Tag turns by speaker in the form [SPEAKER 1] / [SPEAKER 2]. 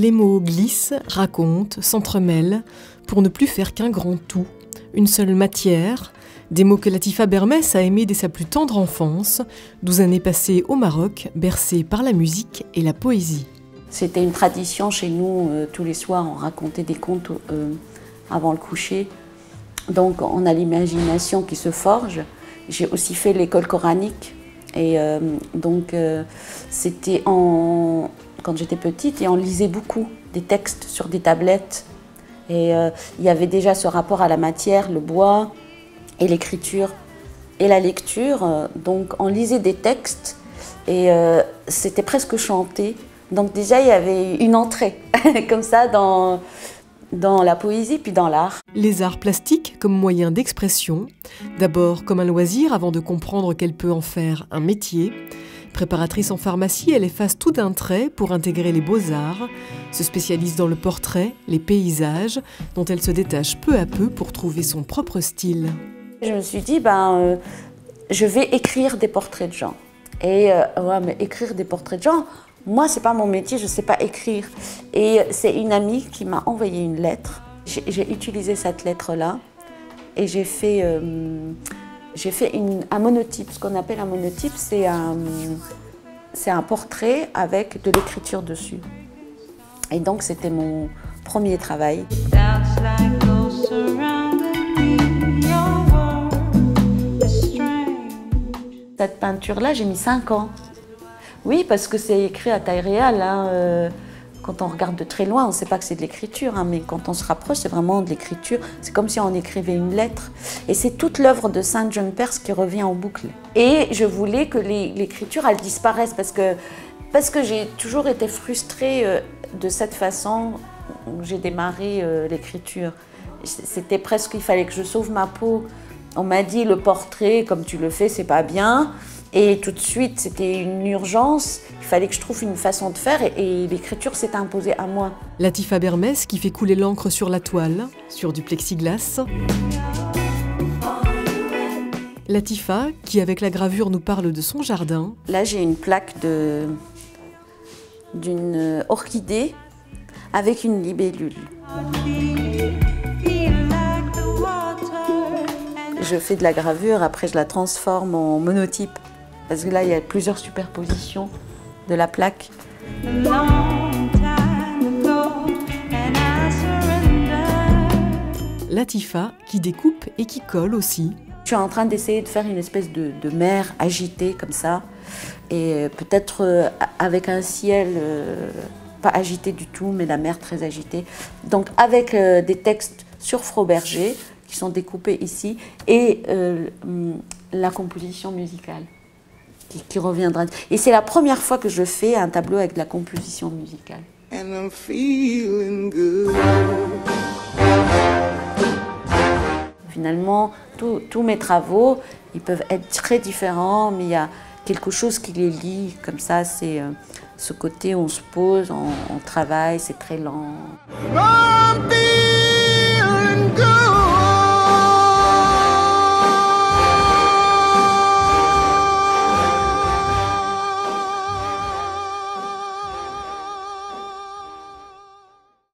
[SPEAKER 1] Les mots glissent, racontent, s'entremêlent, pour ne plus faire qu'un grand tout, une seule matière, des mots que Latifa Bermès a aimés dès sa plus tendre enfance, 12 années passées au Maroc, bercées par la musique et la poésie.
[SPEAKER 2] C'était une tradition chez nous, tous les soirs on racontait des contes avant le coucher. Donc on a l'imagination qui se forge. J'ai aussi fait l'école coranique et c'était quand j'étais petite et on lisait beaucoup des textes sur des tablettes. Et il y avait déjà ce rapport à la matière, le bois et l'écriture et la lecture. Donc on lisait des textes et c'était presque chanté. Donc déjà il y avait une entrée comme ça dans la poésie puis dans l'art.
[SPEAKER 1] Les arts plastiques comme moyen d'expression, d'abord comme un loisir avant de comprendre qu'elle peut en faire un métier. Préparatrice en pharmacie, elle efface tout d'un trait pour intégrer les beaux-arts, se spécialise dans le portrait, les paysages, dont elle se détache peu à peu pour trouver son propre style.
[SPEAKER 2] Je me suis dit, je vais écrire des portraits de gens. Et ouais, mais écrire des portraits de gens, moi, c'est pas mon métier, je ne sais pas écrire. Et c'est une amie qui m'a envoyé une lettre. J'ai utilisé cette lettre-là et j'ai fait un monotype. Ce qu'on appelle un monotype, c'est un portrait avec de l'écriture dessus. Et donc, c'était mon premier travail. Cette peinture-là, j'ai mis 5 ans. Oui, parce que c'est écrit à taille réelle. Hein. Quand on regarde de très loin, on ne sait pas que c'est de l'écriture, hein, mais quand on se rapproche, c'est vraiment de l'écriture. C'est comme si on écrivait une lettre. Et c'est toute l'œuvre de Saint John Perse qui revient en boucle. Et je voulais que l'écriture, elle disparaisse, parce que j'ai toujours été frustrée de cette façon où j'ai démarré l'écriture. C'était presque, il fallait que je sauve ma peau. On m'a dit, le portrait, comme tu le fais, c'est pas bien. Et tout de suite, c'était une urgence. Il fallait que je trouve une façon de faire et l'écriture s'est imposée à moi.
[SPEAKER 1] Latifa Bermès qui fait couler l'encre sur la toile, sur du plexiglas. Latifa qui, avec la gravure, nous parle de son jardin.
[SPEAKER 2] Là, j'ai une plaque d'une orchidée avec une libellule. Je fais de la gravure, après je la transforme en monotype. Parce que là, il y a plusieurs superpositions de la plaque.
[SPEAKER 1] Latifa qui découpe et qui colle aussi.
[SPEAKER 2] Je suis en train d'essayer de faire une espèce de mer agitée comme ça. Et peut-être avec un ciel pas agité du tout, mais la mer très agitée. Donc avec des textes sur Froberger qui sont découpés ici et la composition musicale. Qui reviendra. Et c'est la première fois que je fais un tableau avec de la composition musicale. Finalement, tous mes travaux, ils peuvent être très différents, mais il y a quelque chose qui les lie, comme ça, c'est ce côté où on se pose, on travaille, c'est très lent.